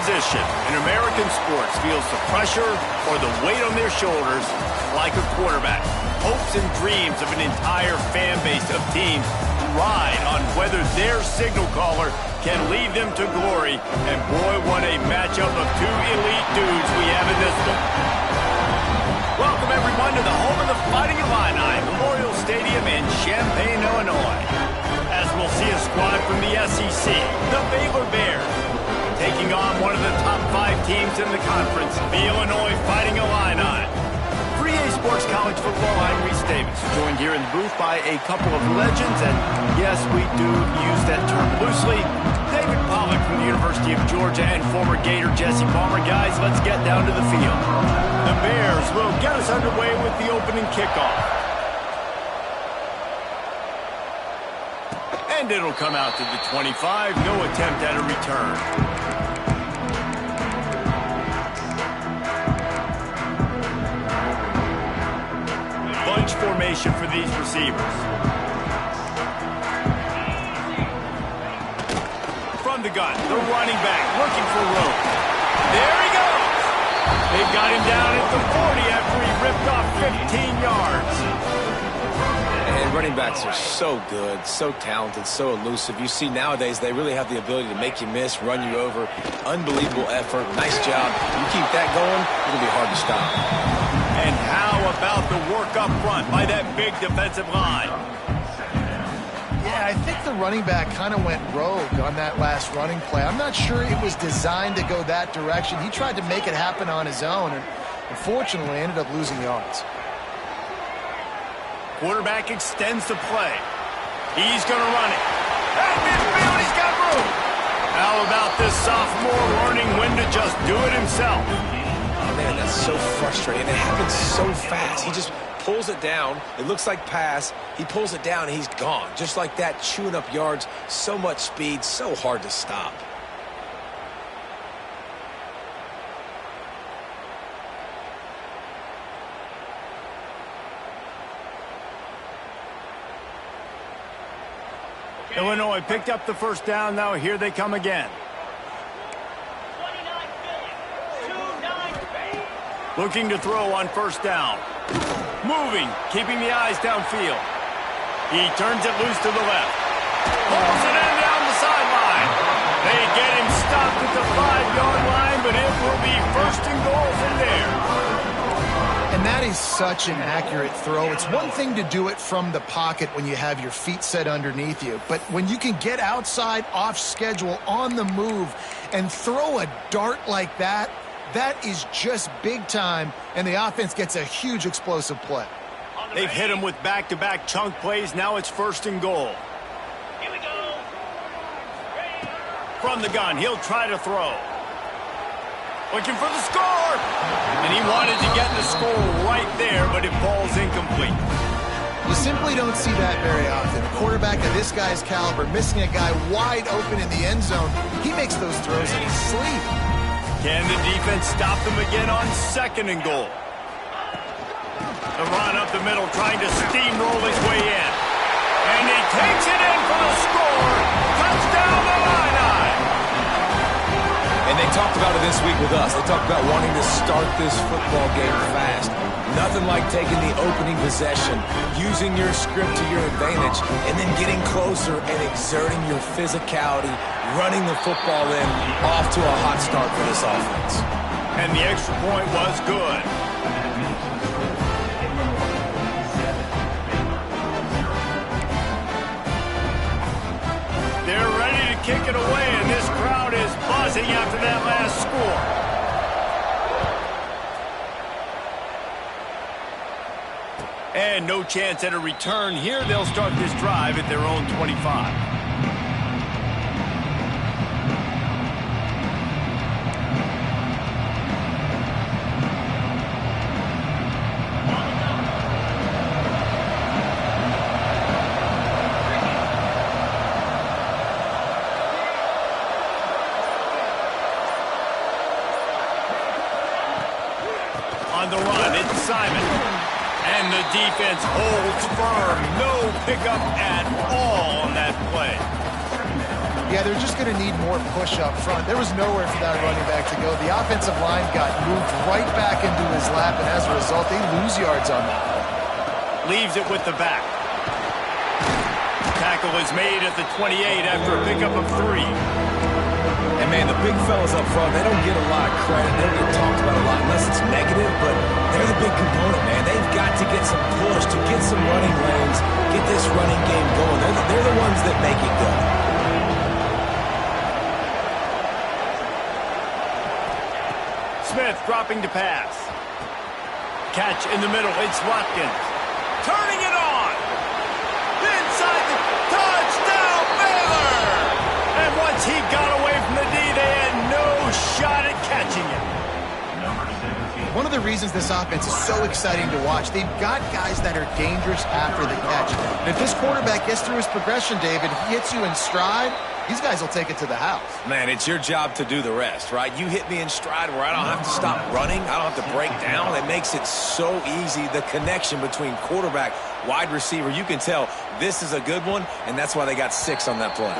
position in American sports feels the pressure or the weight on their shoulders like a quarterback. Hopes and dreams of an entire fan base of teams ride on whether their signal caller can lead them to glory. And boy, what a matchup of two elite dudes we have in this one. Welcome, everyone, to the home of the Fighting Illini, Memorial Stadium in Champaign, Illinois. As we'll see a squad from the SEC, the Baylor Bears, taking on one of the top 5 teams in the conference, the Illinois Fighting Illini. 3A Sports College Football, I'm Reese Davis, joined here in the booth by a couple of legends, and yes, we do use that term loosely. David Pollack from the University of Georgia and former Gator Jesse Palmer. Guys, let's get down to the field. The Bears will get us underway with the opening kickoff. And it'll come out to the 25. No attempt at a return. Bunch formation for these receivers. From the gun, the running back looking for room. There he goes. They got him down at the 40 after he ripped off 15 yards. And running backs are so good, so talented, so elusive. You see nowadays they really have the ability to make you miss, run you over. Unbelievable effort. Nice job. You keep that going, it'll be hard to stop. And how about the work up front by that big defensive line? Yeah, I think the running back kind of went rogue on that last running play. I'm not sure it was designed to go that direction. He tried to make it happen on his own, and unfortunately ended up losing yards. Quarterback extends the play. He's going to run it. At midfield, he's got room. How about this sophomore learning when to just do it himself? Oh, man, that's so frustrating. It happens so fast. He just pulls it down. It looks like pass. He pulls it down, and he's gone. Just like that, chewing up yards. So much speed, so hard to stop. Illinois picked up the first down. Now here they come again. Looking to throw on first down. Moving, keeping the eyes downfield. He turns it loose to the left. Pulls it in down the sideline. They get him stopped at the 5-yard line, but it will be first and goal from there. And that is such an accurate throw. It's one thing to do it from the pocket when you have your feet set underneath you, but when you can get outside, off schedule, on the move, and throw a dart like that, that is just big time, and the offense gets a huge explosive play. They've hit him with back-to-back chunk plays. Now it's first and goal. Here we go. From the gun, he'll try to throw. Looking for the score. And he wanted to get the score right there, but it falls incomplete. You simply don't see that very often. A quarterback of this guy's caliber missing a guy wide open in the end zone. He makes those throws in his sleep. Can the defense stop them again on second and goal? The run up the middle, trying to steamroll his way in. And he takes it in for the score. Touchdown, Illini. And they talked about it this week with us. They talked about wanting to start this football game fast. Nothing like taking the opening possession, using your script to your advantage, and then getting closer and exerting your physicality, running the football in, off to a hot start for this offense. And the extra point was good. They're ready to kick it away, and this crowd is buzzing after that last score. And no chance at a return here. They'll start this drive at their own 25. On the run, it's Simon. And the defense holds firm. No pickup at all on that play. Yeah, they're just going to need more push up front. There was nowhere for that running back to go. The offensive line got moved right back into his lap, and as a result, they lose yards on that. Leaves it with the back. Tackle is made at the 28 after a pickup of 3. And, man, the big fellas up front, they don't get a lot of credit. They don't get talked about a lot unless it's negative, but they're the big component, man. They've got to get some push, to get some running lanes, get this running game going. They're the ones that make it go. Smith dropping to pass. Catch in the middle. It's Watkins. Turning it on. Inside the touchdown, Baylor! And once he got away from the D, they had no shot at catching him. One of the reasons this offense is so exciting to watch, they've got guys that are dangerous after the catch. And if this quarterback gets through his progression, David, he hits you in stride, these guys will take it to the house. Man, it's your job to do the rest, right? You hit me in stride where I don't have to stop running. I don't have to break down. It makes it so easy, the connection between quarterback, wide receiver. You can tell this is a good one, and that's why they got 6 on that play.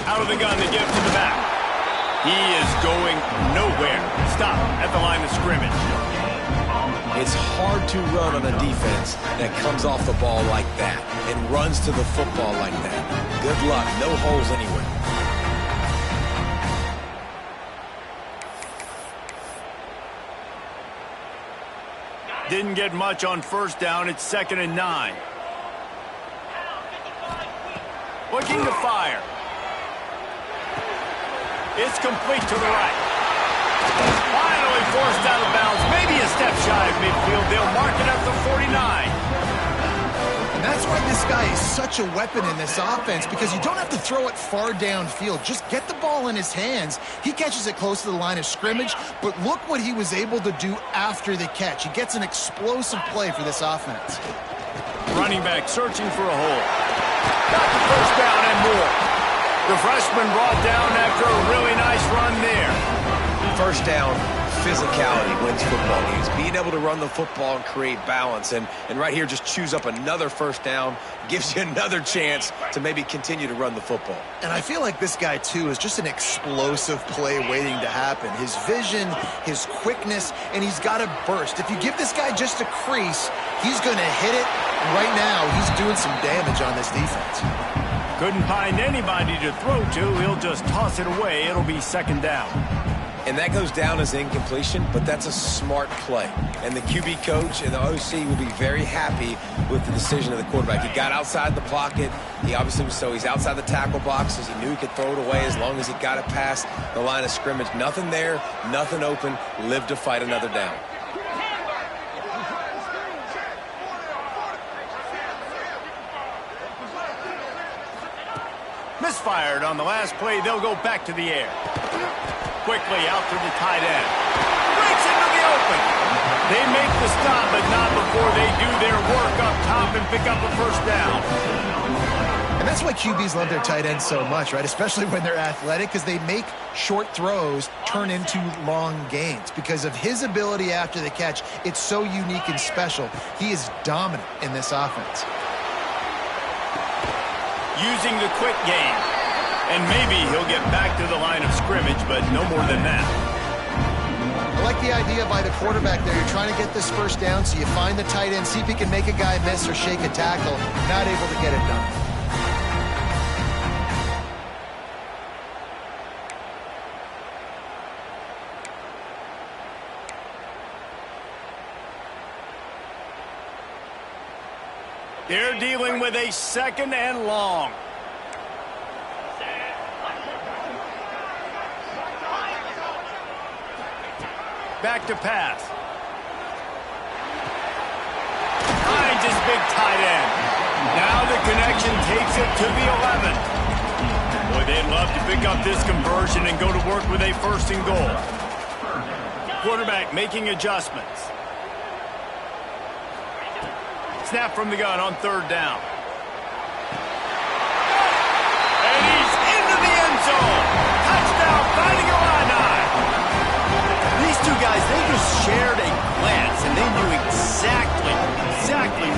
Out of the gun, they give to the back. He is going nowhere. Stop at the line of scrimmage. It's hard to run on a defense that comes off the ball like that and runs to the football like that. Good luck. No holes anywhere. Didn't get much on first down. It's 2nd and 9. Looking to fire. It's complete to the right. Finally forced out of bounds. Maybe a step shy of midfield. They'll mark it up to 49. And that's why this guy is such a weapon in this offense, because you don't have to throw it far downfield. Just get the ball in his hands. He catches it close to the line of scrimmage, but look what he was able to do after the catch. He gets an explosive play for this offense. Running back searching for a hole. Got the first down and more. The freshman brought down after a really nice run there. First down, physicality wins football games. Being able to run the football and create balance. And right here, just choose up another first down. Gives you another chance to maybe continue to run the football. And I feel like this guy, too, is just an explosive play waiting to happen. His vision, his quickness, and he's got a burst. If you give this guy just a crease, he's going to hit it. And right now, he's doing some damage on this defense. Couldn't find anybody to throw to. He'll just toss it away. It'll be 2nd down. And that goes down as incompletion, but that's a smart play. And the QB coach and the OC will be very happy with the decision of the quarterback. He got outside the pocket. He obviously was he's outside the tackle boxes. He knew he could throw it away as long as he got it past the line of scrimmage. Nothing there, nothing open. Live to fight another down. Misfired on the last play. They'll go back to the air. Quickly out to the tight end. Breaks into the open. They make the stop, but not before they do their work up top and pick up a first down. And that's why QBs love their tight ends so much, right? Especially when they're athletic, because they make short throws turn into long gains. Because of his ability after the catch, it's so unique and special. He is dominant in this offense. Using the quick game. And maybe he'll get back to the line of scrimmage, but no more than that. I like the idea by the quarterback there. You're trying to get this first down, so you find the tight end, see if he can make a guy miss or shake a tackle. Not able to get it done. They're dealing with a 2nd and long. Back to pass. Finds his big tight end. Now the connection takes it to the 11. Boy, they'd love to pick up this conversion and go to work with a 1st and goal. Quarterback making adjustments. Snap from the gun on 3rd down. Finding Illini. These two guys, they just shared a glance, and they knew exactly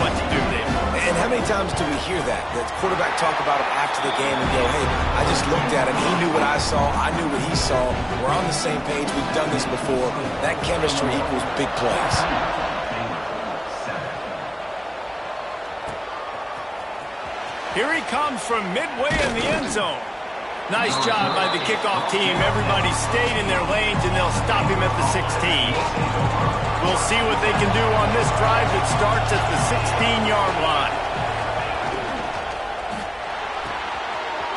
what to do there. And how many times do we hear that? The quarterback talk about him after the game and go, hey, I just looked at him. He knew what I saw. I knew what he saw. We're on the same page. We've done this before. That chemistry equals big plays. Here he comes from midway in the end zone. Nice job by the kickoff team. Everybody stayed in their lanes, and they'll stop him at the 16. We'll see what they can do on this drive that starts at the 16-yard line.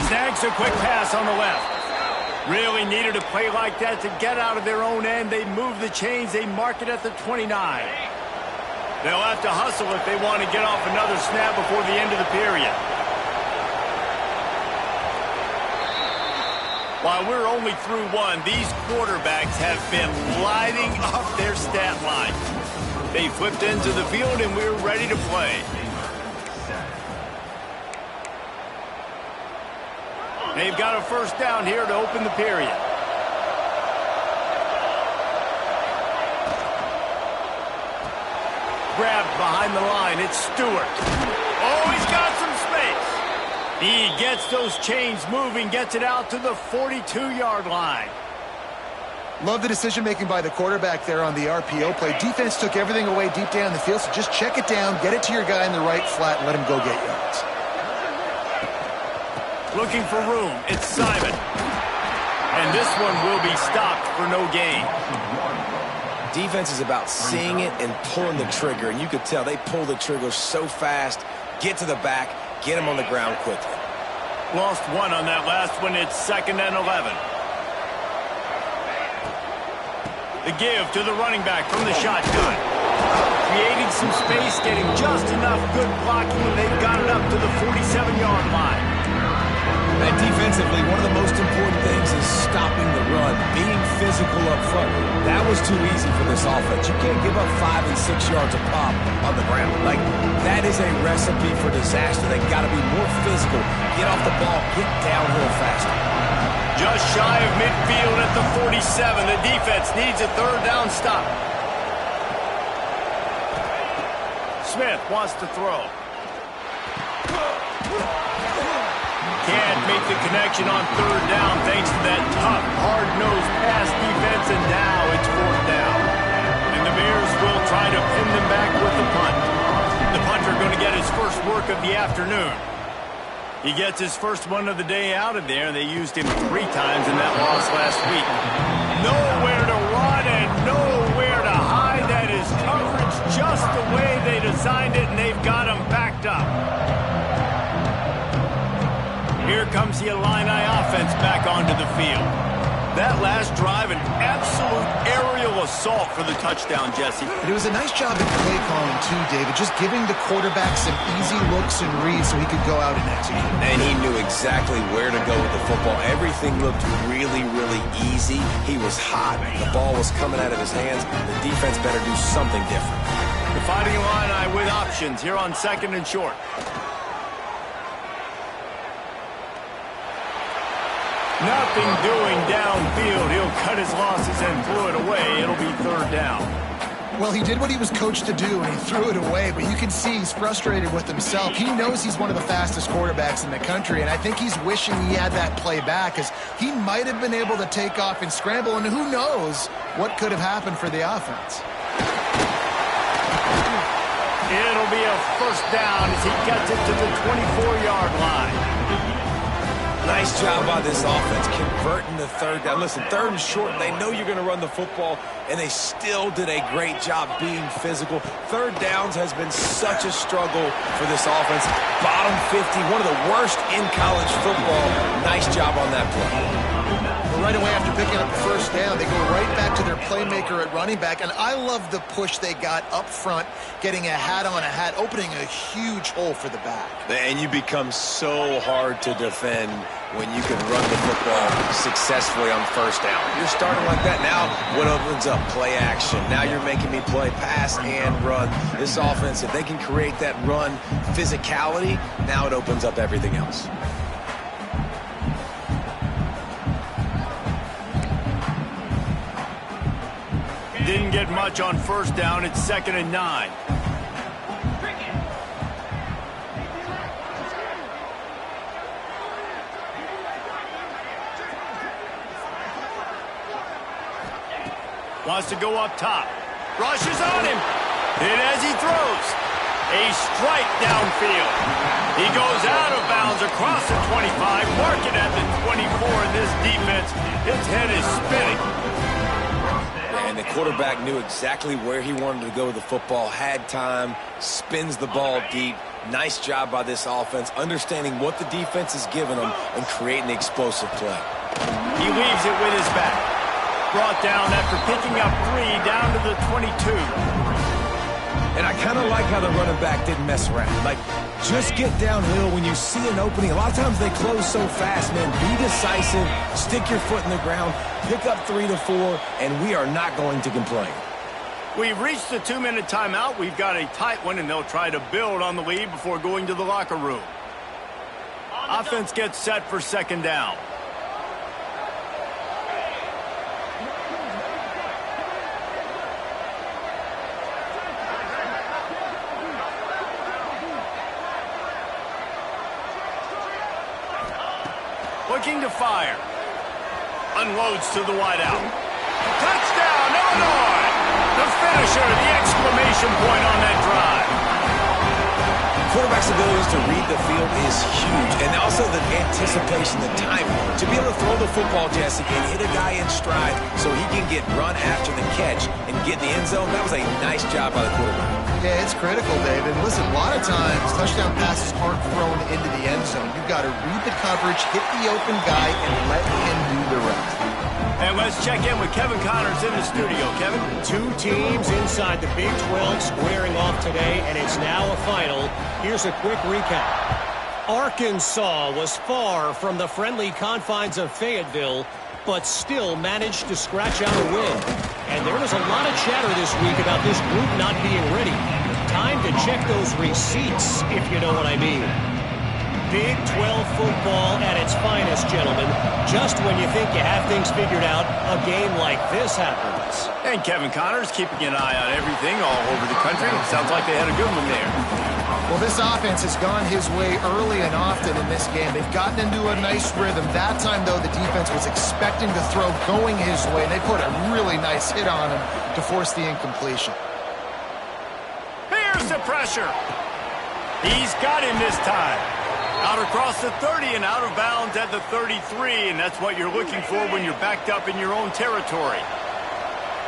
Snags a quick pass on the left. Really needed a play like that to get out of their own end. They move the chains. They mark it at the 29. They'll have to hustle if they want to get off another snap before the end of the period. While we're only through one, these quarterbacks have been lighting up their stat line. They flipped into the field, and we're ready to play. They've got a first down here to open the period. Grabbed behind the line. It's Stewart. Oh, he's got some space. He gets those chains moving, gets it out to the 42-yard line. Love the decision-making by the quarterback there on the RPO play. Defense took everything away deep down the field, so just check it down, get it to your guy in the right flat, and let him go get yards. Looking for room. It's Simon. And this one will be stopped for no gain. Defense is about seeing it and pulling the trigger, and you could tell they pull the trigger so fast, get to the back, get him on the ground quickly. Lost one on that last one. It's 2nd and 11. The give to the running back from the shotgun. Creating some space, getting just enough good blocking, and they've got it up to the 47-yard line. And defensively, one of the most important things is stopping the run, being physical up front. That was too easy for this offense. You can't give up 5 and 6 yards a pop on the ground. Like, that is a recipe for disaster. They've got to be more physical, get off the ball, get downhill faster. Just shy of midfield at the 47. The defense needs a third down stop. Smith wants to throw. Can't make the connection on third down thanks to that tough, hard-nosed pass defense, and now it's 4th down. And the Bears will try to pin them back with the punt. The punter going to get his first work of the afternoon. He gets his first one of the day out of there, and they used him 3 times in that loss last week. Nowhere to run and nowhere to hide. That is coverage just the way they designed it, and they've got him backed up. Here comes the Illini offense back onto the field. That last drive, an absolute aerial assault for the touchdown, Jesse. But it was a nice job at play calling, too, David, just giving the quarterback some easy looks and reads so he could go out and execute. And he knew exactly where to go with the football. Everything looked really, really easy. He was hot. The ball was coming out of his hands. The defense better do something different. The Fighting Illini with options here on 2nd and short. Nothing doing downfield. He'll cut his losses and threw it away. It'll be 3rd down. Well, he did what he was coached to do, and he threw it away, but you can see he's frustrated with himself. He knows he's one of the fastest quarterbacks in the country, and I think he's wishing he had that play back, as he might have been able to take off and scramble, and who knows what could have happened for the offense. It'll be a first down as he gets it to the 24-yard line. Nice job by this offense converting the 3rd down. Listen, 3rd and short, they know you're going to run the football, and they still did a great job being physical. 3rd downs has been such a struggle for this offense. Bottom 50, one of the worst in college football. Nice job on that play. Well, right away after picking up the first down, they go right back to their playmaker at running back, and I love the push they got up front, getting a hat on a hat, opening a huge hole for the back. And you become so hard to defend when you can run the football successfully on first down. You're starting like that. Now what opens up? Play action. Now you're making me play pass and run. This offense, if they can create that run physicality, now it opens up everything else. didn't get much on first down. It's 2nd and 9. Wants to go up top. Rushes on him. Hit as he throws. A strike downfield. He goes out of bounds across the 25. Mark it at the 24 in this defense. His head is spinning. And the quarterback knew exactly where he wanted to go with the football. Had time. Spins the ball deep. Nice job by this offense, understanding what the defense is giving them and creating the explosive play. He leaves it with his back. Brought down after picking up 3 down to the 22. And I kind of like how the running back didn't mess around. Like, just get downhill when you see an opening. A lot of times they close so fast, man. Be decisive, stick your foot in the ground, pick up 3 to 4, and we are not going to complain. We've reached the 2-minute timeout. We've got a tight one, and they'll try to build on the lead before going to the locker room. Offense gets set for 2nd down. Looking to fire. Unloads to the wideout. Touchdown, Illinois! The finisher, the exclamation point on that drive. Quarterback's abilities to read the field is huge, and also the anticipation, the timing. To be able to throw the football, Jesse, and hit a guy in stride so he can get run after the catch and get in the end zone, that was a nice job by the quarterback. Yeah, it's critical, David. Listen, a lot of times, touchdown passes aren't thrown into the end zone. You've got to read the coverage, hit the open guy, and let him do the rest. And let's check in with Kevin Connors in the studio. Kevin? 2 teams inside the Big 12 squaring off today, and it's now a final. Here's a quick recap. Arkansas was far from the friendly confines of Fayetteville, but still managed to scratch out a win. And there was a lot of chatter this week about this group not being ready. Time to check those receipts, if you know what I mean. Big 12 football at its finest, gentlemen. Just when you think you have things figured out, a game like this happens. And Kevin Connors keeping an eye on everything all over the country. Sounds like they had a good one there. Well, this offense has gone his way early and often in this game. They've gotten into a nice rhythm. That time, though, the defense was expecting to throw going his way, and they put a really nice hit on him to force the incompletion. Here's the pressure. He's got him this time. Out across the 30 and out of bounds at the 33, and that's what you're looking for when you're backed up in your own territory.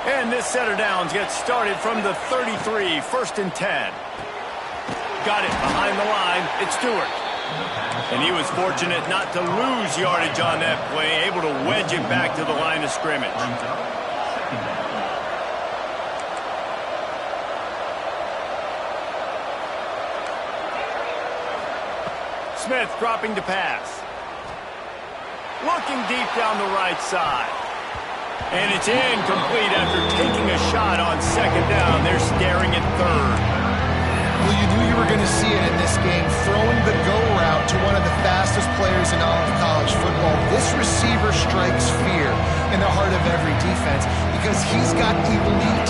And this set of downs gets started from the 33, 1st and 10. Got it behind the line. It's Stewart. And he was fortunate not to lose yardage on that play, able to wedge it back to the line of scrimmage. Smith dropping to pass. Looking deep down the right side. And it's incomplete after taking a shot on 2nd down. They're staring at 3rd. Well, you knew you were going to see it in this game, throwing the go route to one of the fastest players in all of college football. This receiver strikes fear in the heart of every defense because he's got elite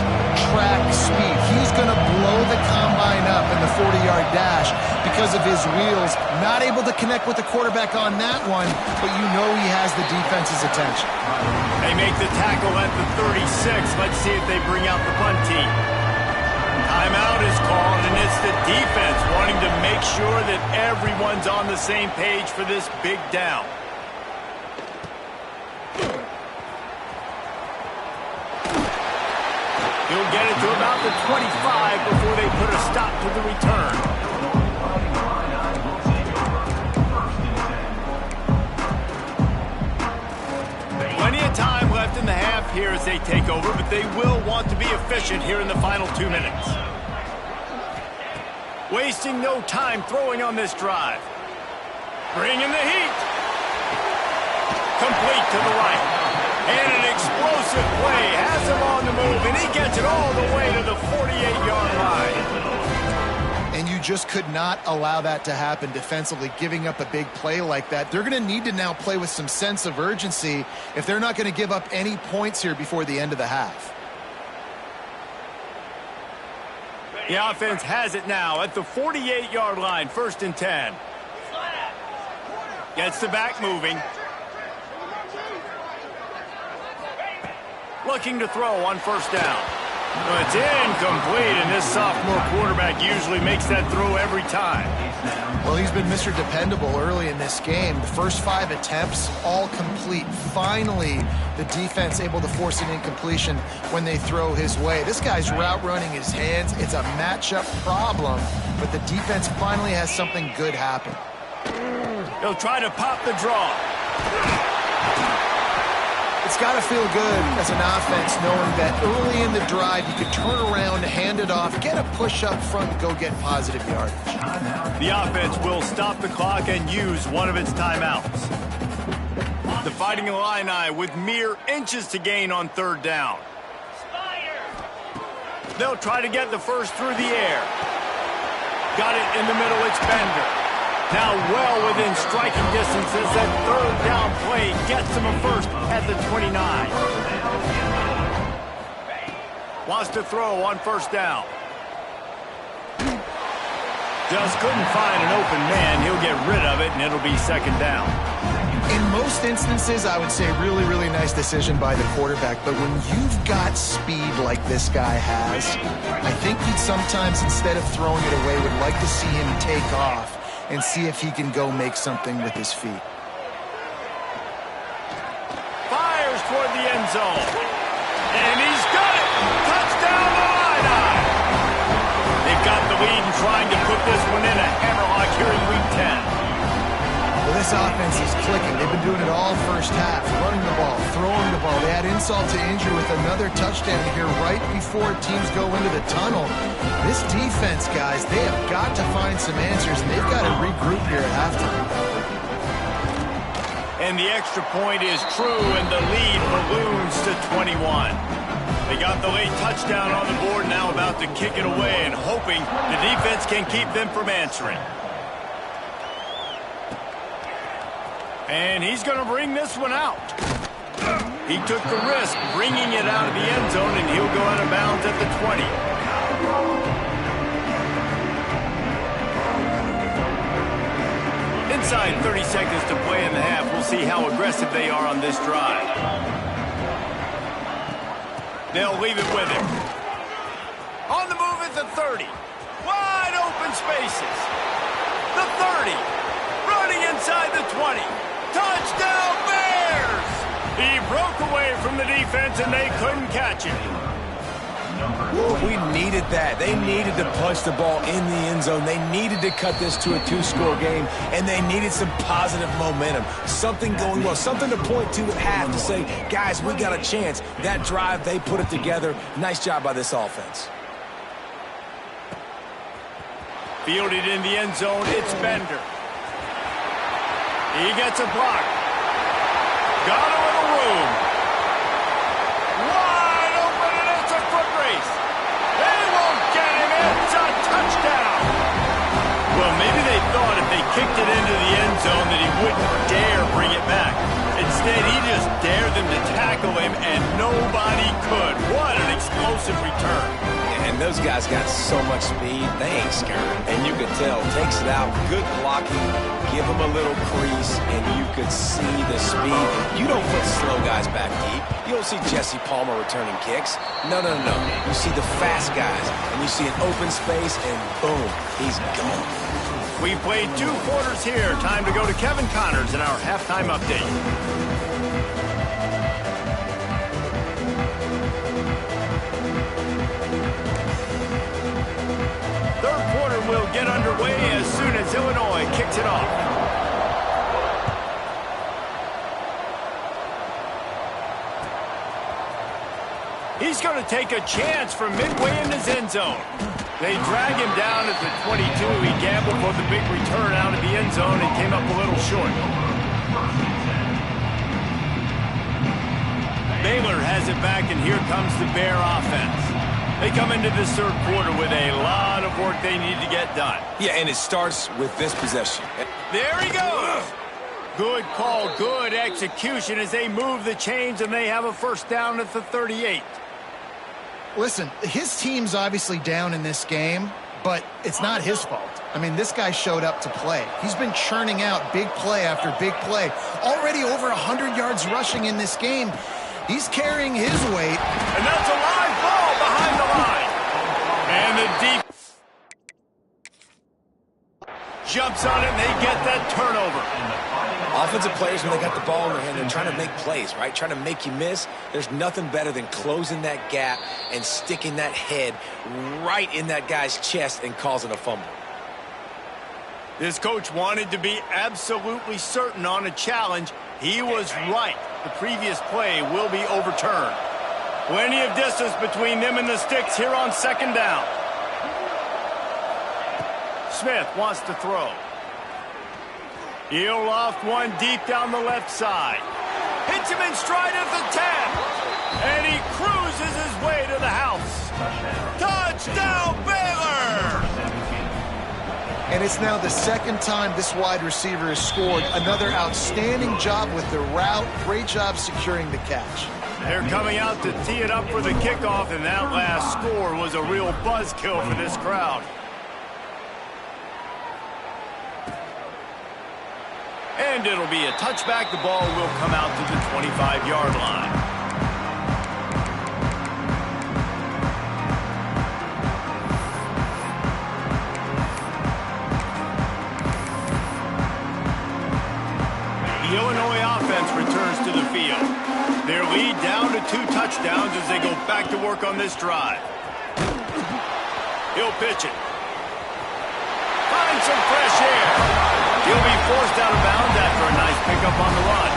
track speed. He's going to blow the combine up in the 40-yard dash because of his wheels. Not able to connect with the quarterback on that one, but you know he has the defense's attention. They make the tackle at the 36. Let's see if they bring out the punt team. Timeout is called, and it's the defense wanting to make sure that everyone's on the same page for this big down. He'll get it to about the 25 before they put a stop to the return. Plenty of time left in the half here as they take over, but they will want to be efficient here in the final 2 minutes. Wasting no time throwing on this drive. Bringing the heat. Complete to the right. And an explosive play has him on the move, and he gets it all the way to the 48-yard line. And you just could not allow that to happen defensively, giving up a big play like that. They're going to need to now play with some sense of urgency if they're not going to give up any points here before the end of the half. The offense has it now at the 48-yard line, 1st and 10. Gets the back moving. Looking to throw on 1st down. Well, it's incomplete, and this sophomore quarterback usually makes that throw every time. Well, he's been Mr. Dependable early in this game. The first 5 attempts, all complete. Finally, the defense able to force an incompletion when they throw his way. This guy's route running his hands. It's a matchup problem, but the defense finally has something good happen. He'll try to pop the draw. It's got to feel good as an offense knowing that early in the drive you could turn around, hand it off, get a push up front, and go get positive yardage. The offense will stop the clock and use one of its timeouts. The Fighting Illini with mere inches to gain on 3rd down. They'll try to get the first through the air. Got it in the middle, it's Bender. Now well within striking distance as that 3rd down play gets him a first at the 29. Wants to throw on 1st down. Just couldn't find an open man. He'll get rid of it, and it'll be 2nd down. In most instances, I would say really, really nice decision by the quarterback. But when you've got speed like this guy has, I think he'd sometimes, instead of throwing it away, would like to see him take off and see if he can go make something with his feet. Fires toward the end zone. And he's got it! Touchdown, Illini! They've got the lead and trying to put this one in a hammerlock here in Week 10. Well, this offense is clicking. They've been doing it all first half, running the ball, throwing the ball. They had insult to injury with another touchdown here right before teams go into the tunnel. This defense, guys, they have got to find some answers, and they've got to regroup here at halftime. And the extra point is true, and the lead balloons to 21. They got the late touchdown on the board, now about to kick it away and hoping the defense can keep them from answering. And he's going to bring this one out. He took the risk bringing it out of the end zone, and he'll go out of bounds at the 20. Inside 30 seconds to play in the half. We'll see how aggressive they are on this drive. They'll leave it with him. On the move at the 30. Wide open spaces. The 30. Running inside the 20. Touchdown, Bears! He broke away from the defense, and they couldn't catch him. We needed that. They needed to punch the ball in the end zone. They needed to cut this to a 2-score game, and they needed some positive momentum. Something going well, something to point to at half to say, guys, we got a chance. That drive, they put it together. Nice job by this offense. Fielded in the end zone, it's Bender. He gets a block. Got a little room. Wide open, and it's a foot race. They won't get him. It's a touchdown. Well, maybe they thought if they kicked it into the end zone that he wouldn't dare bring it back. Instead, he just dared them to tackle him, and nobody could. What an explosive return. And those guys got so much speed, they ain't scared. And you could tell, takes it out, good blocking, give them a little crease, and you could see the speed. You don't put slow guys back deep. You don't see Jesse Palmer returning kicks. No. You see the fast guys, and you see an open space, and boom, he's gone. We've played 2 quarters here. Time to go to Kevin Connors in our halftime update. Will get underway as soon as Illinois kicks it off. He's going to take a chance from midway in his end zone. They drag him down at the 22. He gambled for the big return out of the end zone and came up a little short. Baylor has it back, and here comes the Bear offense. They come into this 3rd quarter with a lot of work they need to get done. Yeah, and it starts with this possession. There he goes. Good call, good execution as they move the chains, and they have a 1st down at the 38. Listen, his team's obviously down in this game, but it's not his fault. I mean, this guy showed up to play. He's been churning out big play after big play. Already over 100 yards rushing in this game. He's carrying his weight. And that's a live ball behind the line. And the deep jumps on it, and they get that turnover. Offensive players, when they got the ball in their hand, they're trying to make plays, right? Trying to make you miss. There's nothing better than closing that gap and sticking that head right in that guy's chest and causing a fumble. This coach wanted to be absolutely certain on a challenge. He was right. The previous play will be overturned. Plenty of distance between them and the sticks here on second down. Smith wants to throw. He'll loft one deep down the left side. Hits him in stride at the 10. And he cruises his way to the house. Touchdown, Baylor! And it's now the second time this wide receiver has scored. Another outstanding job with the route. Great job securing the catch. They're coming out to tee it up for the kickoff, and that last score was a real buzzkill for this crowd. And it'll be a touchback. The ball will come out to the 25-yard line. The Illinois offense returns to the field. Their lead down to 2 touchdowns as they go back to work on this drive. He'll pitch it. Find some fresh air. He'll be forced out of bounds after a nice pickup on the run.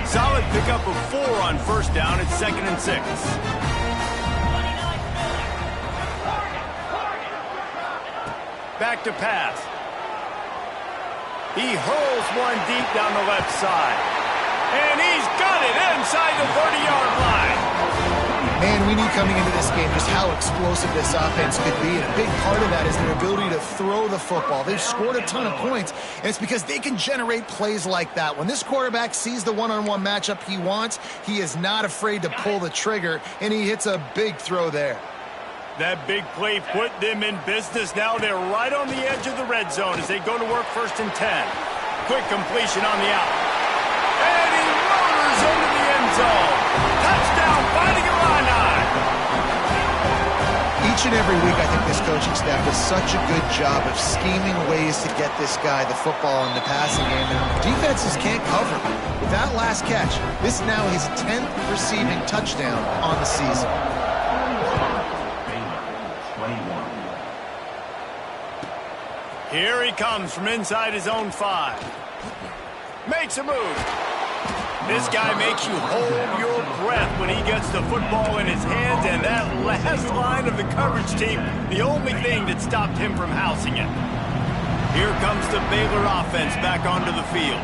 Solid pickup of 4 on first down. It's 2nd and 6. Back to pass. He hurls one deep down the left side. And he's got it inside the 30-yard line. Man, we knew coming into this game just how explosive this offense could be, and a big part of that is their ability to throw the football. They've scored a ton of points, and it's because they can generate plays like that. When this quarterback sees the one-on-one matchup he wants, he is not afraid to pull the trigger, and he hits a big throw there. That big play put them in business. Now they're right on the edge of the red zone as they go to work 1st and 10. Quick completion on the out. And he motors into the end zone. Touchdown, Fighting Illini. Each and every week, I think this coaching staff does such a good job of scheming ways to get this guy the football in the passing game, and defenses can't cover him. With that last catch, this is now his 10th receiving touchdown on the season. Here he comes from inside his own 5. Makes a move. This guy makes you hold your breath when he gets the football in his hands, and that last line of the coverage team, the only thing that stopped him from housing it. Here comes the Baylor offense back onto the field.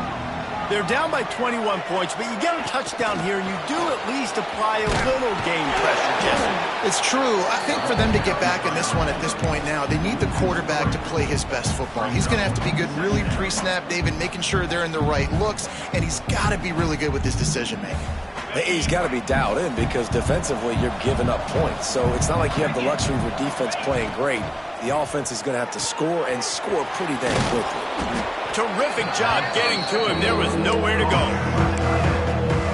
They're down by 21 points, but you get a touchdown here, and you do at least apply a little game pressure, Jesse. It's true. I think for them to get back in this one at this point now, they need the quarterback to play his best football. He's going to have to be good really pre-snap, David, making sure they're in the right looks, and he's got to be really good with his decision-making. He's got to be dialed in because defensively you're giving up points. So it's not like you have the luxury of your defense playing great. The offense is going to have to score and score pretty dang quickly. Terrific job getting to him. There was nowhere to go.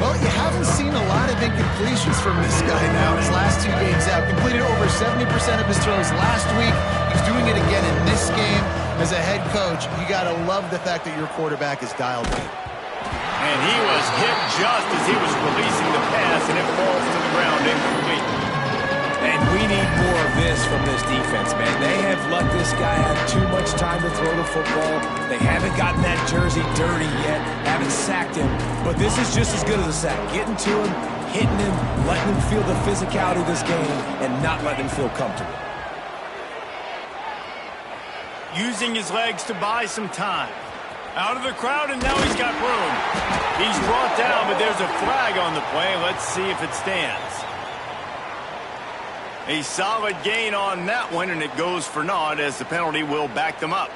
Well, you haven't seen a lot of incompletions from this guy now his last 2 games out. Completed over 70% of his throws last week. He's doing it again in this game. As a head coach, you got to love the fact that your quarterback is dialed in. And he was hit just as he was releasing the pass, and it falls to the ground incomplete. And we need more of this from this defense, man. They have let this guy have too much time to throw the football. They haven't gotten that jersey dirty yet, haven't sacked him. But this is just as good as a sack. Getting to him, hitting him, letting him feel the physicality of this game, and not letting him feel comfortable. Using his legs to buy some time. Out of the crowd, and now he's got room. He's brought down, but there's a flag on the play. Let's see if it stands. A solid gain on that one, and it goes for naught as the penalty will back them up.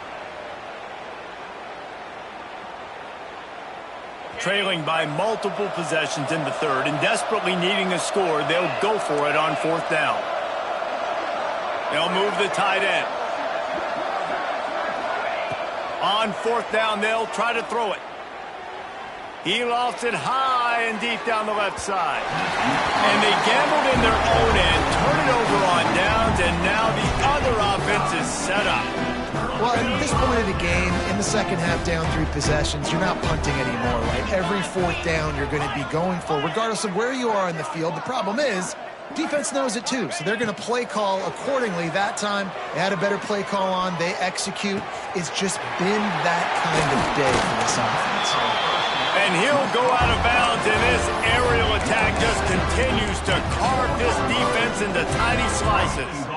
trailing by multiple possessions in the third and desperately needing a score, they'll go for it on fourth down. They'll move the tight end. On fourth down, they'll try to throw it. He lofts it high and deep down the left side. And they gambled in their own end, turn it over on downs, and now the other offense is set up. Well, at this point of the game, in the second half, down 3 possessions, you're not punting anymore, right? Every fourth down you're going to be going for, regardless of where you are in the field. The problem is, defense knows it too, so they're going to play call accordingly. That time, they had a better play call on. They execute. It's just been that kind of day for this offense. And he'll go out of bounds, and this aerial attack just continues to carve this defense into tiny slices.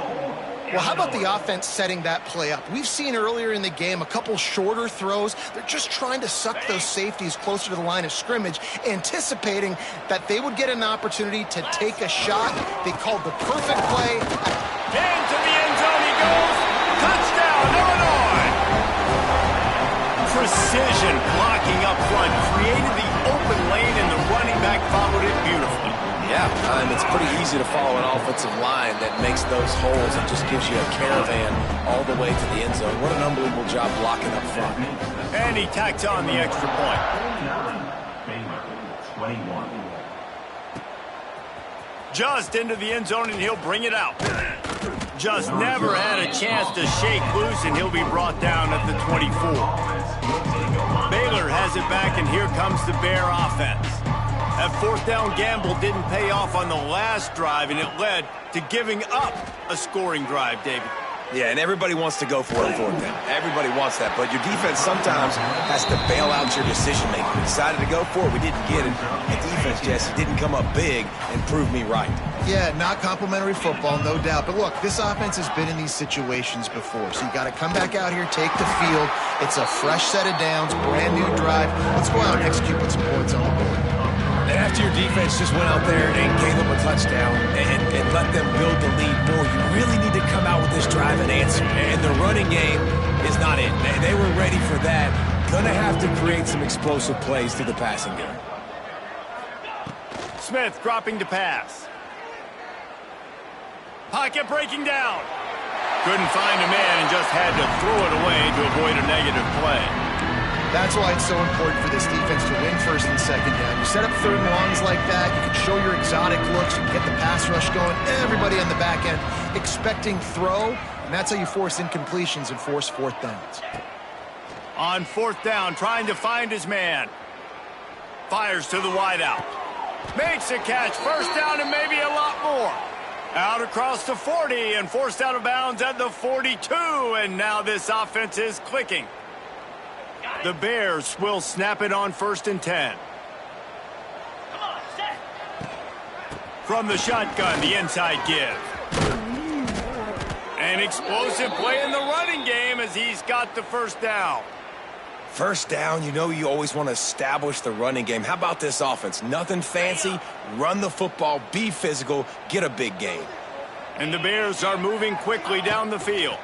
Well, how about the offense setting that play up? We've seen earlier in the game a couple shorter throws. They're just trying to suck those safeties closer to the line of scrimmage, anticipating that they would get an opportunity to take a shot. They called the perfect play. Into the end zone he goes. Touchdown, Illinois! Precision blocking up front created the open lane, and the running back followed it beautifully. Yeah, it's pretty easy to follow an offensive line that makes those holes and just gives you a caravan all the way to the end zone. What an unbelievable job blocking up front. And he tacks on the extra point. 21. Just into the end zone, and he'll bring it out. Just never had a chance to shake loose, and he'll be brought down at the 24. Baylor has it back, and here comes the Bear offense. That fourth down gamble didn't pay off on the last drive, and it led to giving up a scoring drive, David. Yeah, and everybody wants to go for it on fourth down. Everybody wants that, but your defense sometimes has to bail out your decision-making. We decided to go for it. We didn't get it. And defense, Jesse, didn't come up big and prove me right. Yeah, not complimentary football, no doubt. But look, this offense has been in these situations before, so you got to come back out here, take the field. It's a fresh set of downs, brand new drive. Let's go out and execute with some points on the board. And after your defense just went out there and gave them a touchdown and let them build the lead more, you really need to come out with this drive and answer. And the running game is not it. They were ready for that. Gonna have to create some explosive plays through the passing game. Smith dropping to pass. Pocket breaking down. Couldn't find a man and just had to throw it away to avoid a negative play. That's why it's so important for this defense to win first and second down. You set up third and longs like that, you can show your exotic looks, you can get the pass rush going, everybody on the back end expecting throw, and that's how you force incompletions and force fourth downs. On fourth down, trying to find his man. Fires to the wideout. Makes a catch, first down and maybe a lot more. Out across the 40 and forced out of bounds at the 42, and now this offense is clicking. The Bears will snap it on first and 10. From the shotgun, the inside give. An explosive play in the running game as he's got the first down. First down, you know you always want to establish the running game. How about this offense? Nothing fancy. Run the football, be physical, get a big gain. And the Bears are moving quickly down the field.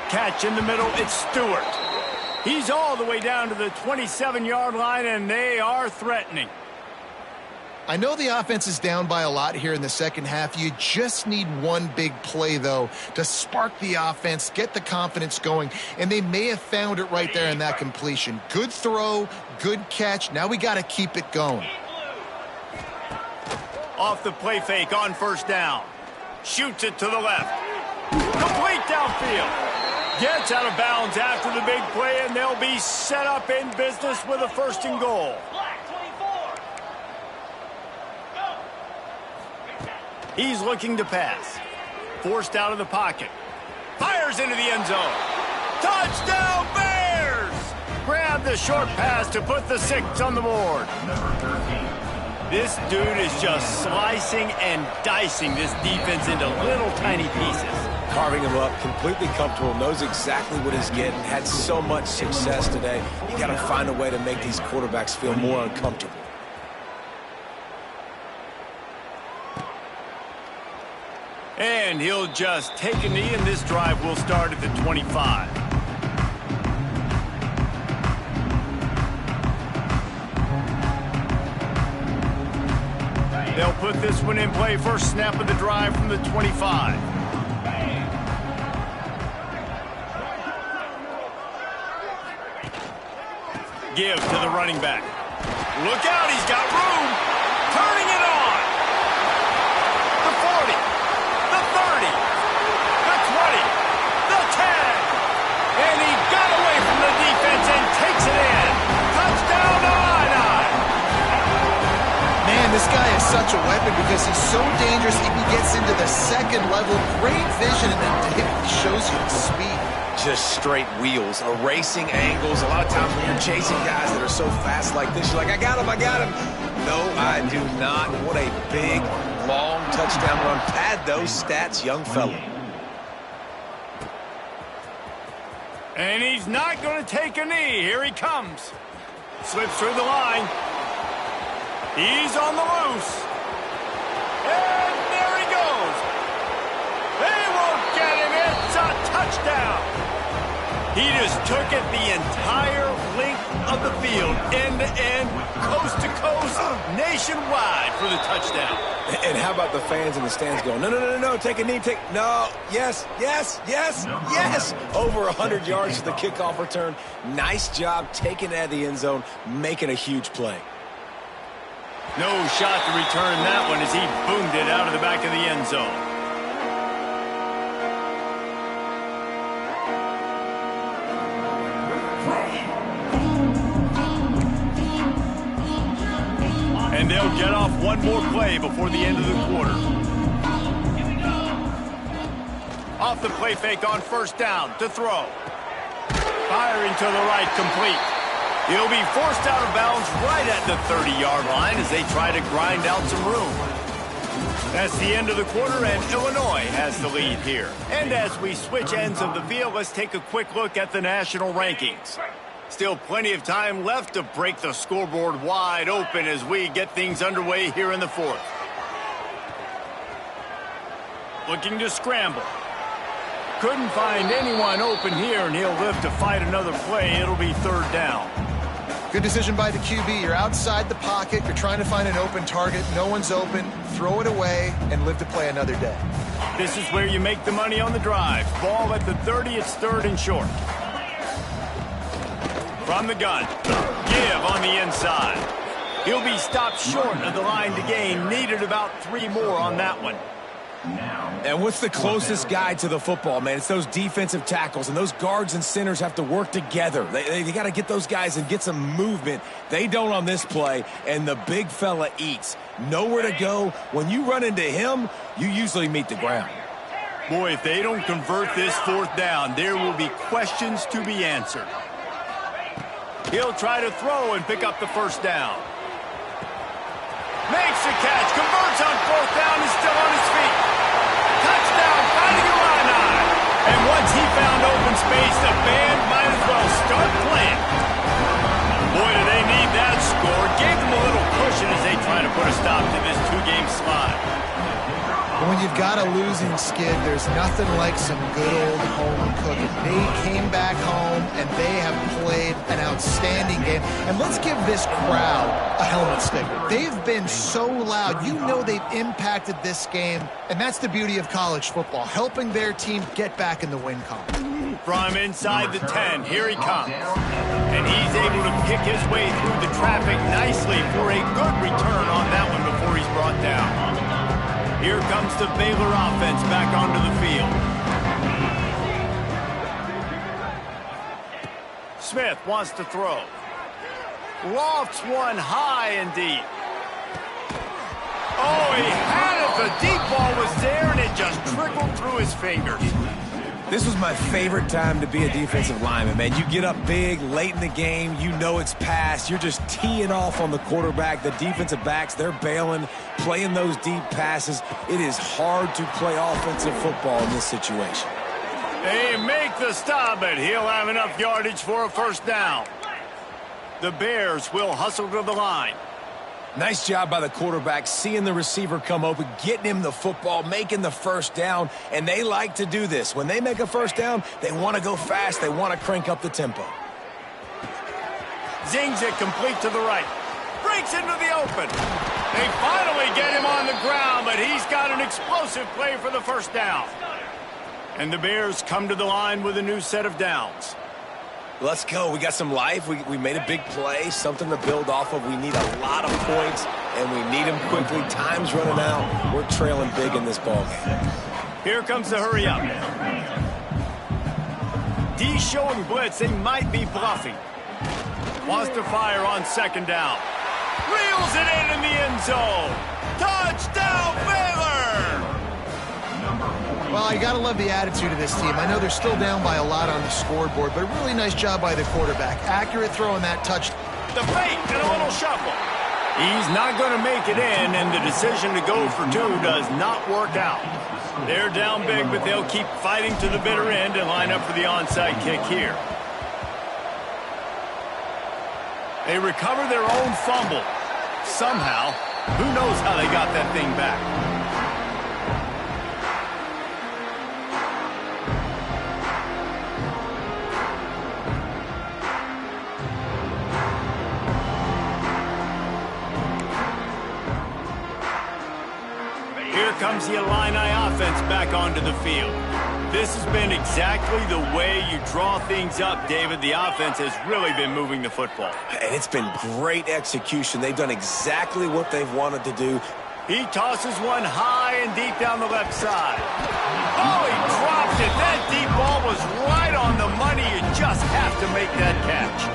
Catch in the middle, it's Stewart. He's all the way down to the 27-yard line, and they are threatening. I know the offense is down by a lot here in the second half. You just need one big play, though, to spark the offense, get the confidence going, and they may have found it right there in that completion. Good throw, good catch. Now we got to keep it going. Off the play fake on first down. Shoots it to the left. Complete downfield. Gets out of bounds after the big play, and they'll be set up in business with a first and goal. He's looking to pass. Forced out of the pocket. Fires into the end zone. Touchdown, Bears! Grab the short pass to put the 6 on the board. This dude is just slicing and dicing this defense into little tiny pieces. Carving him up, completely comfortable, knows exactly what he's getting, had so much success today. You got to find a way to make these quarterbacks feel more uncomfortable. And he'll just take a knee, and this drive will start at the 25. They'll put this one in play first snap of the drive from the 25. Give to the running back. Look out, he's got room. Turning it on. The 40, the 30, the 20, the 10. And he got away from the defense and takes it in. Touchdown, Iowa. Man, this guy is such a weapon because he's so dangerous. If he gets into the second level, great vision, and then he shows you the speed. Just straight wheels, erasing angles. A lot of times when you're chasing guys that are so fast like this, you're like, I got him, I got him. No, I do not. What a big, long touchdown run. Pad those stats, young fella. And he's not going to take a knee. Here he comes. Slips through the line. He's on the loose. And there he goes. They won't get him. It's a touchdown. He just took it the entire length of the field, end to end, coast to coast, nationwide for the touchdown. And how about the fans in the stands going, no, no, no, no, no, take a knee, take, no, yes, yes, yes, yes. Over 100 yards to the kickoff return. Nice job taking it out of the end zone, making a huge play. No shot to return that one as he boomed it out of the back of the end zone. And they'll get off one more play before the end of the quarter. Off the play fake on first down to throw. Firing to the right, complete. He'll be forced out of bounds right at the 30-yard line as they try to grind out some room. That's the end of the quarter, and Illinois has the lead here. And as we switch ends of the field, let's take a quick look at the national rankings. Still plenty of time left to break the scoreboard wide open as we get things underway here in the fourth. Looking to scramble. Couldn't find anyone open here, and he'll live to fight another play. It'll be third down. Good decision by the QB. You're outside the pocket. You're trying to find an open target. No one's open. Throw it away and live to play another day. This is where you make the money on the drive. Ball at the 30. It's third and short. From the gun. Give on the inside. He'll be stopped short of the line to gain. Needed about 3 more on that one. And what's the closest guy to the football, man? It's those defensive tackles, and those guards and centers have to work together. They got to get those guys and get some movement. They don't on this play, and the big fella eats. Nowhere to go. When you run into him, you usually meet the ground. Boy, if they don't convert this fourth down, there will be questions to be answered. He'll try to throw and pick up the first down. Makes the catch, converts on fourth down, is still on his feet. Touchdown, fighting Illini. And once he found open space, the band might as well start playing. Boy, do they need that score. Gave them a little cushion as they try to put a stop to this 2-game slide. When you've got a losing skid, there's nothing like some good old home cooking. They came back home, and they have played an outstanding game. And let's give this crowd a helmet sticker. They've been so loud. You know they've impacted this game, and that's the beauty of college football, helping their team get back in the win column. From inside the 10, here he comes. And he's able to pick his way through the traffic nicely for a good return on that one before he's brought down. Here comes the Baylor offense back onto the field. Smith wants to throw. Lofts one high and deep. Oh, he had it. The deep ball was there, and it just trickled through his fingers. This was my favorite time to be a defensive lineman, man. You get up big, late in the game, you know it's past. You're just teeing off on the quarterback. The defensive backs, they're bailing, playing those deep passes. It is hard to play offensive football in this situation. They make the stop, but he'll have enough yardage for a first down. The Bears will hustle to the line. Nice job by the quarterback, seeing the receiver come open, getting him the football, making the first down, and they like to do this. When they make a first down, they want to go fast. They want to crank up the tempo. Zings it complete to the right. Breaks into the open. They finally get him on the ground, but he's got an explosive play for the first down. And the Bears come to the line with a new set of downs. Let's go. We got some life. We made a big play, something to build off of. We need a lot of points, and we need them quickly. Time's running out. We're trailing big in this ballgame. Here comes the hurry up. D showing blitz. They might be bluffing. Wants to fire on second down. Reels it in the end zone. Touchdown, Baylor! Well, you got to love the attitude of this team. I know they're still down by a lot on the scoreboard, but a really nice job by the quarterback. Accurate throw in that touch. The fake and a little shuffle. He's not going to make it in, and the decision to go for two does not work out. They're down big, but they'll keep fighting to the bitter end and line up for the onside kick here. They recover their own fumble. Somehow, who knows how they got that thing back. Here comes the Illini offense back onto the field. This has been exactly the way you draw things up, David. The offense has really been moving the football. And it's been great execution. They've done exactly what they've wanted to do. He tosses one high and deep down the left side. Oh, he dropped it. That deep ball was right on the money. You just have to make that catch.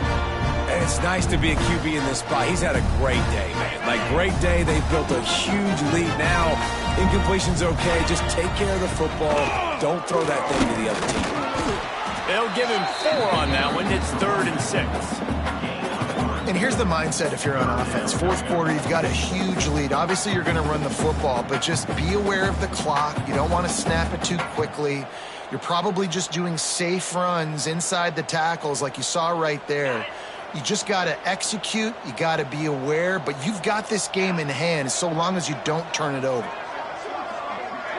And it's nice to be a QB in this spot. He's had a great day, man. Like, great day. They've built a huge lead now. Incompletion's okay. Just take care of the football. Don't throw that thing to the other team. They'll give him 4 on that one. It's 3rd and 6. And here's the mindset if you're on offense. Fourth quarter, you've got a huge lead. Obviously, you're going to run the football, but just be aware of the clock. You don't want to snap it too quickly. You're probably just doing safe runs inside the tackles like you saw right there. You just got to execute. You got to be aware, but you've got this game in hand so long as you don't turn it over.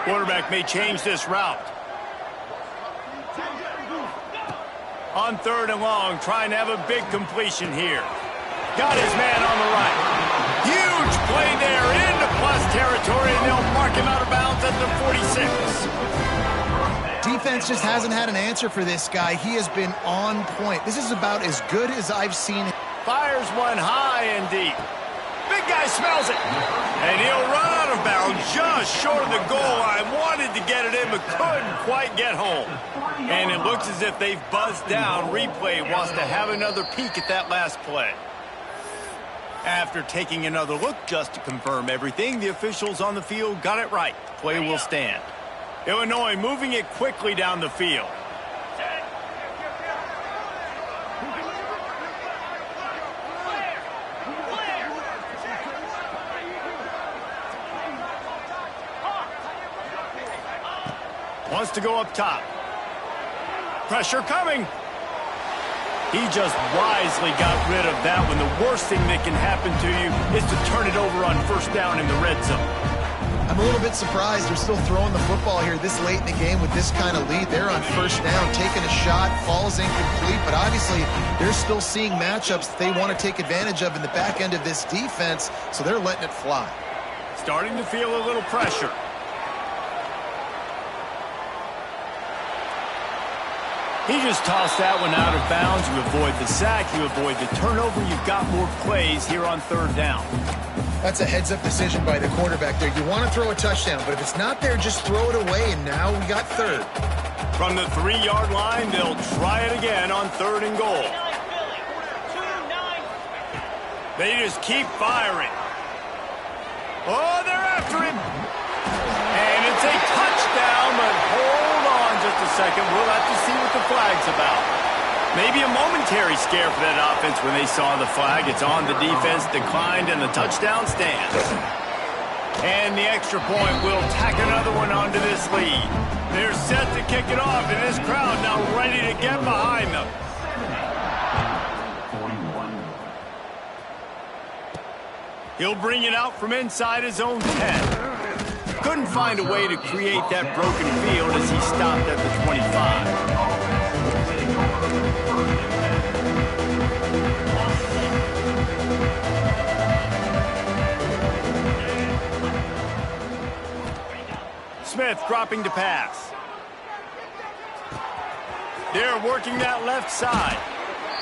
Quarterback may change this route. On 3rd and long, trying to have a big completion here. Got his man on the right. Huge play there into plus territory, and they'll mark him out of bounds at the 46. Defense just hasn't had an answer for this guy. He has been on point. This is about as good as I've seen. Fires one high and deep. Big guy smells it. And he'll run out of bounds just short of the goal line. Wanted to get it in, but couldn't quite get home. And it looks as if they've buzzed down. Replay wants to have another peek at that last play. After taking another look just to confirm everything, the officials on the field got it right. Play will stand. Illinois moving it quickly down the field. Wants to go up top. Pressure coming. He just wisely got rid of that one. The worst thing that can happen to you is to turn it over on first down in the red zone. I'm a little bit surprised they're still throwing the football here this late in the game with this kind of lead. They're on first down, taking a shot, falls incomplete, but obviously they're still seeing matchups that they want to take advantage of in the back end of this defense, so they're letting it fly. Starting to feel a little pressure. He just tossed that one out of bounds. You avoid the sack, you avoid the turnover. You've got more plays here on 3rd down. That's a heads-up decision by the quarterback there. You want to throw a touchdown, but if it's not there, just throw it away, and now we got 3rd. From the 3-yard line, they'll try it again on 3rd and goal. They just keep firing. Oh, they're after him. And it's a touchdown, but hold on just a second. We'll have to see what the flag's about. Maybe a momentary scare for that offense when they saw the flag. It's on, the defense declined, and the touchdown stands. And the extra point will tack another one onto this lead. They're set to kick it off, and this crowd now ready to get behind them. He'll bring it out from inside his own 10. Couldn't find a way to create that broken field as he stopped at the 25. Smith dropping to pass. They're working that left side.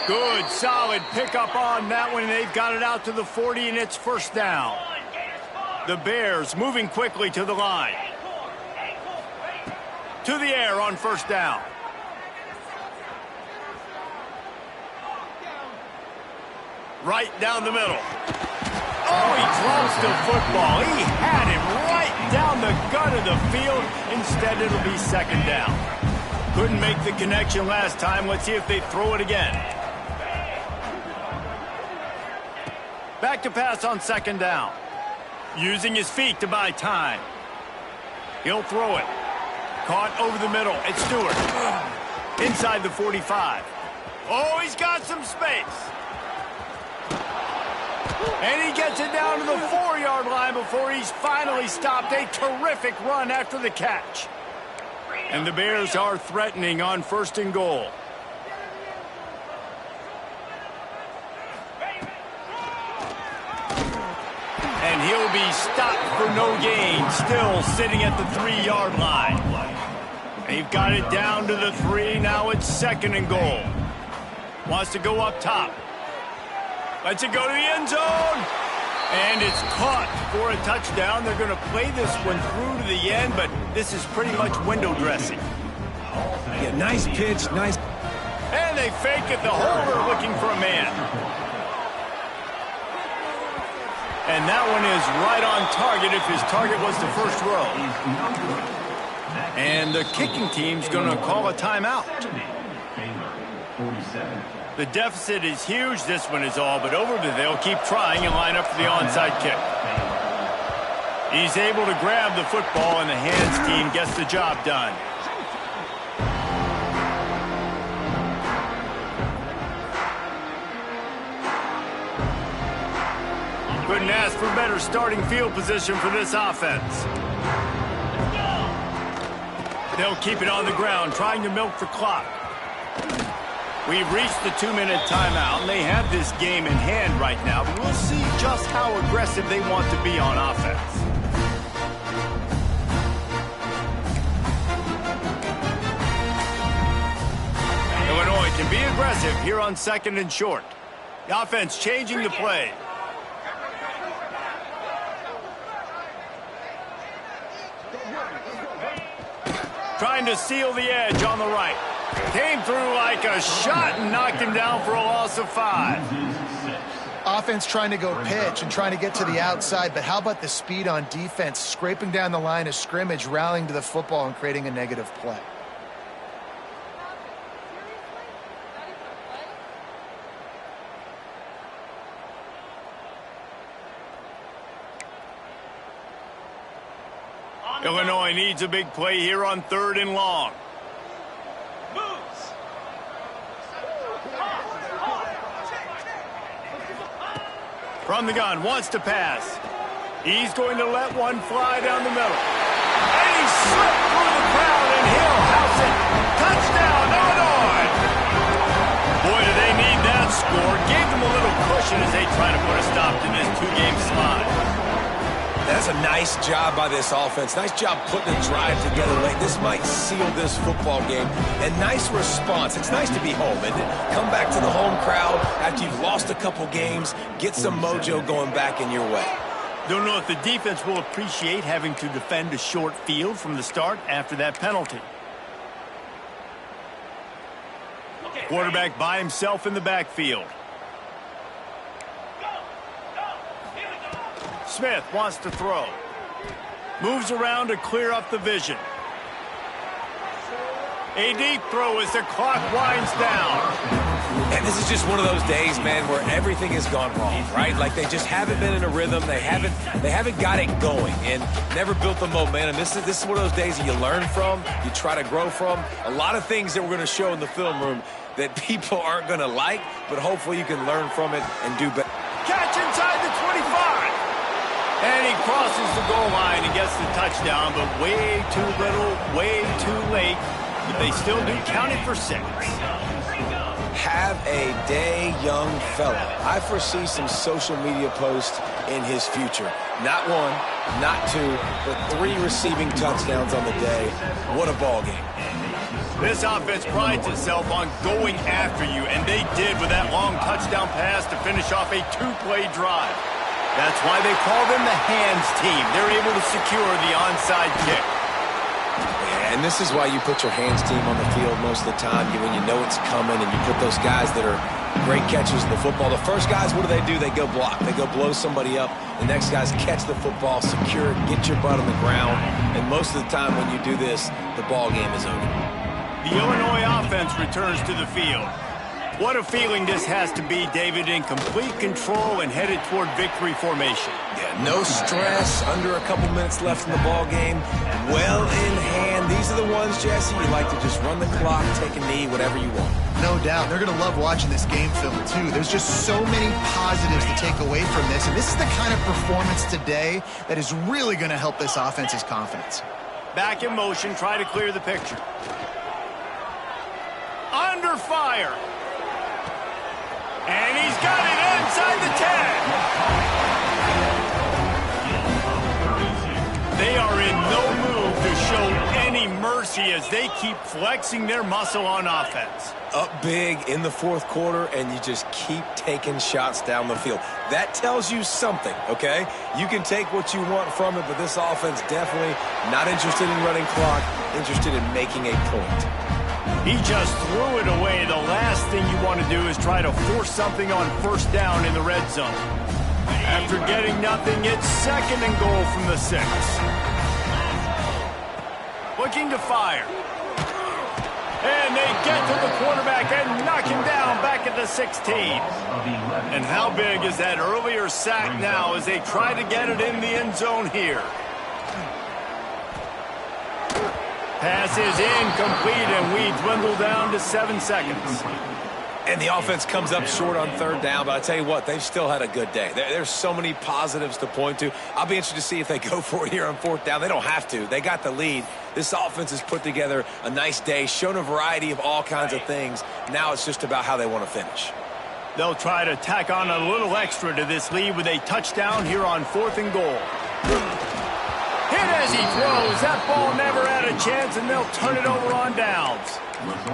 Good, solid pickup on that one. They've got it out to the 40, and it's first down. The Bears moving quickly to the line. To the air on first down. Right down the middle. Oh, he drops the football. He had him right down the gut of the field. Instead, it'll be second down. Couldn't make the connection last time. Let's see if they throw it again. Back to pass on second down. Using his feet to buy time. He'll throw it. Caught over the middle. It's Stewart. Inside the 45. Oh, he's got some space. And he gets it down to the 4-yard line before he's finally stopped. A terrific run after the catch. And the Bears are threatening on first and goal. And he'll be stopped for no gain, still sitting at the 3-yard line. They've got it down to the 3. Now it's second and goal. Wants to go up top. Lets it go to the end zone. And it's caught for a touchdown. They're going to play this one through to the end, but this is pretty much window dressing. Yeah, nice pitch, nice. And they fake it. The holder looking for a man. And that one is right on target if his target was the first row. And the kicking team's going to call a timeout. The deficit is huge. This one is all but over, but they'll keep trying and line up for the onside kick. He's able to grab the football, and the hands team gets the job done. Couldn't ask for better starting field position for this offense. They'll keep it on the ground, trying to milk the clock. We've reached the 2-minute timeout, and they have this game in hand right now, but we'll see just how aggressive they want to be on offense. Illinois can be aggressive here on second and short. The offense changing the play. Trying to seal the edge on the right. Came through like a shot and knocked him down for a loss of 5. Offense trying to go pitch and trying to get to the outside, but how about the speed on defense, scraping down the line of scrimmage, rallying to the football and creating a negative play. Illinois needs a big play here on 3rd and long. From the gun, wants to pass. He's going to let one fly down the middle. And he slipped through the crowd, and he'll house it. Touchdown, Illinois! Boy, do they need that score. Gave them a little cushion as they try to put a stop to this 2-game slide. That's a nice job by this offense. Nice job putting a drive together late. This might seal this football game. And nice response. It's nice to be home, isn't it? Come back to the home crowd after you've lost a couple games. Get some mojo going back in your way. Don't know if the defense will appreciate having to defend a short field from the start after that penalty. Quarterback by himself in the backfield. Smith wants to throw. Moves around to clear up the vision. A deep throw as the clock winds down. And this is just one of those days, man, where everything has gone wrong, right? Like they just haven't been in a rhythm. They haven't got it going and never built the momentum. This is one of those days that you learn from, you try to grow from. A lot of things that we're going to show in the film room that people aren't going to like, but hopefully you can learn from it and do better. Catch inside the 25. And he crosses the goal line and gets the touchdown, but way too little, way too late. But they still do count it for 6. Have a day, young fella. I foresee some social media posts in his future. Not one, not two, but 3 receiving touchdowns on the day. What a ball game. This offense prides itself on going after you, and they did with that long touchdown pass to finish off a 2-play drive. That's why they call them the hands team. They're able to secure the onside kick. Yeah, and this is why you put your hands team on the field most of the time when you know it's coming, and you put those guys that are great catchers of the football. The first guys, what do? They go block. They go blow somebody up. The next guys catch the football, secure it, get your butt on the ground. And most of the time when you do this, the ball game is over. The Illinois offense returns to the field. What a feeling this has to be, David, in complete control and headed toward victory formation. Yeah, no stress, under a couple minutes left in the ball game. Well in hand. These are the ones, Jesse, you like to just run the clock, take a knee, whatever you want. No doubt. They're going to love watching this game film, too. There's just so many positives to take away from this, and this is the kind of performance today that is really going to help this offense's confidence. Back in motion, try to clear the picture. Under fire. And he's got it inside the 10. They are in no mood to show any mercy as they keep flexing their muscle on offense. Up big in the fourth quarter, and you just keep taking shots down the field. That tells you something, okay? You can take what you want from it, but this offense definitely not interested in running clock, interested in making a point. He just threw it away. The last thing you want to do is try to force something on first down in the red zone. After getting nothing, it's 2nd and goal from the 6. Looking to fire. And they get to the quarterback and knock him down back at the 16. And how big is that earlier sack now as they try to get it in the end zone here? Pass is incomplete, and we dwindle down to 7 seconds. And the offense comes up short on 3rd down, but I tell you what, they've still had a good day. There's so many positives to point to. I'll be interested to see if they go for it here on 4th down. They don't have to. They got the lead. This offense has put together a nice day, shown a variety of all kinds of things. Now it's just about how they want to finish. They'll try to tack on a little extra to this lead with a touchdown here on 4th and goal. Hit as he throws. That ball never had a chance, and they'll turn it over on downs.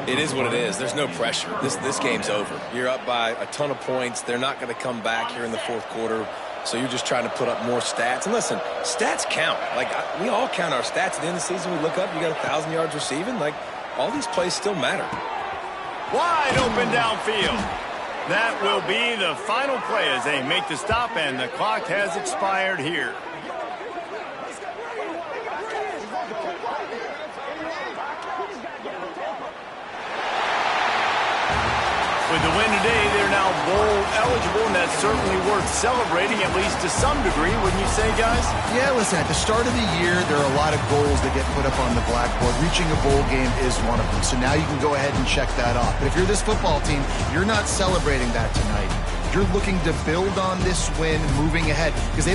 It is what it is. There's no pressure. This game's over. You're up by a ton of points. They're not going to come back here in the 4th quarter, so you're just trying to put up more stats. And listen, stats count. Like, we all count our stats. At the end of the season, we look up, you got 1,000 yards receiving. Like, all these plays still matter. Wide open downfield. That will be the final play as they make the stop, and the clock has expired here. With the win today, they're now bowl eligible, and that's certainly worth celebrating, at least to some degree, wouldn't you say, guys? Yeah, listen, at the start of the year, there are a lot of goals that get put up on the blackboard. Reaching a bowl game is one of them, so now you can go ahead and check that off. But if you're this football team, you're not celebrating that tonight. You're looking to build on this win moving ahead, because